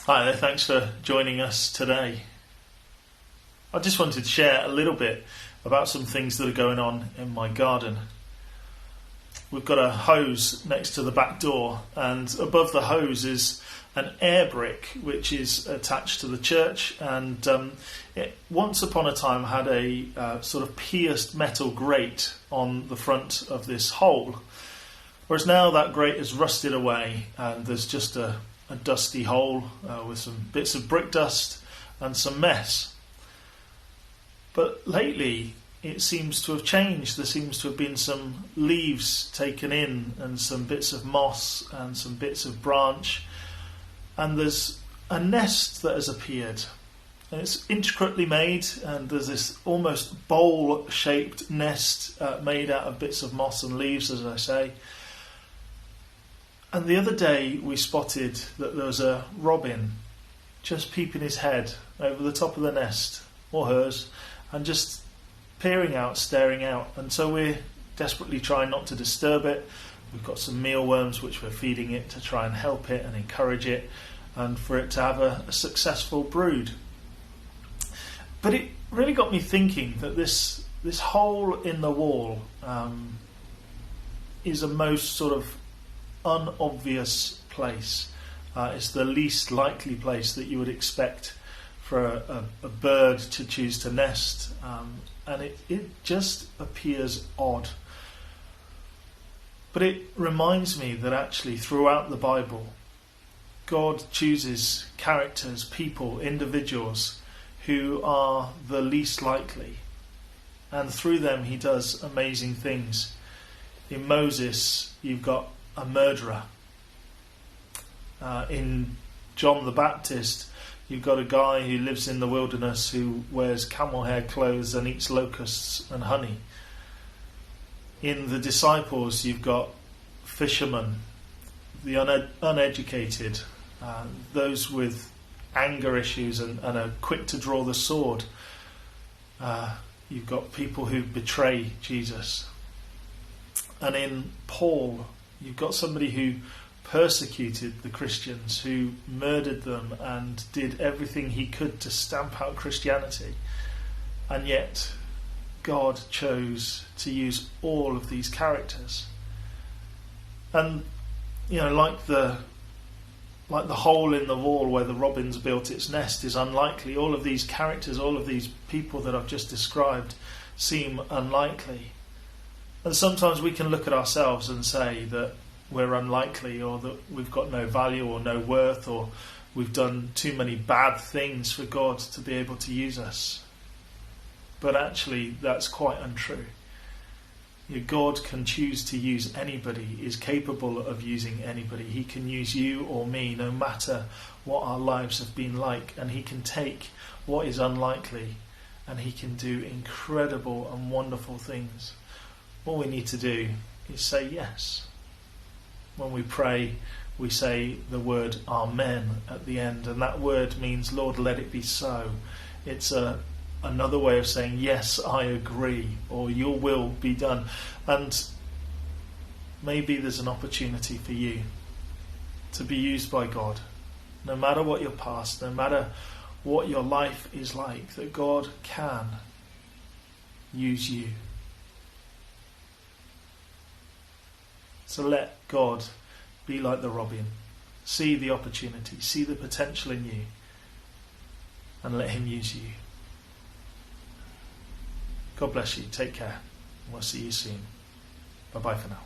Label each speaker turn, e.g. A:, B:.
A: Hi there, thanks for joining us today. I just wanted to share a little bit about some things that are going on in my garden. We've got a hose next to the back door, and above the hose is an air brick which is attached to the church, and it once upon a time had a sort of pierced metal grate on the front of this hole, whereas now that grate has rusted away and there's just a dusty hole with some bits of brick dust and some mess. But lately it seems to have changed. There seems to have been some leaves taken in and some bits of moss and some bits of branch, and there's a nest that has appeared. And it's intricately made, and there's this almost bowl-shaped nest made out of bits of moss and leaves, as I say. And the other day we spotted that there was a robin just peeping his head over the top of the nest, or hers, and just peering out, staring out. And so we're desperately trying not to disturb it. We've got some mealworms which we're feeding it to try and help it and encourage it, and for it to have a successful brood. But it really got me thinking that this hole in the wall is a most sort of unobvious place. It's the least likely place that you would expect for a bird to choose to nest, and it just appears odd. But it reminds me that actually throughout the Bible, God chooses characters, people, individuals who are the least likely, and through them he does amazing things. In Moses you've got a murderer. In John the Baptist, you've got a guy who lives in the wilderness who wears camel hair clothes and eats locusts and honey. In the disciples, you've got fishermen, the uneducated, those with anger issues and are quick to draw the sword. You've got people who betray Jesus. And in Paul, you've got somebody who persecuted the Christians, who murdered them and did everything he could to stamp out Christianity. And yet God chose to use all of these characters. And like the hole in the wall where the robin's built its nest is unlikely, all of these characters, all of these people that I've just described seem unlikely. And sometimes we can look at ourselves and say that we're unlikely, or that we've got no value or no worth, or we've done too many bad things for God to be able to use us. But actually that's quite untrue. God can choose to use anybody, is capable of using anybody. He can use you or me no matter what our lives have been like, and he can take what is unlikely and he can do incredible and wonderful things. All we need to do is say yes. When we pray, we say the word Amen at the end, and that word means, Lord, let it be so. It's another way of saying, yes, I agree, or your will be done. And maybe there's an opportunity for you to be used by God, no matter what your past, no matter what your life is like, that God can use you. So let God be like the robin. See the opportunity, see the potential in you, and let him use you. God bless you. Take care. And we'll see you soon. Bye-bye for now.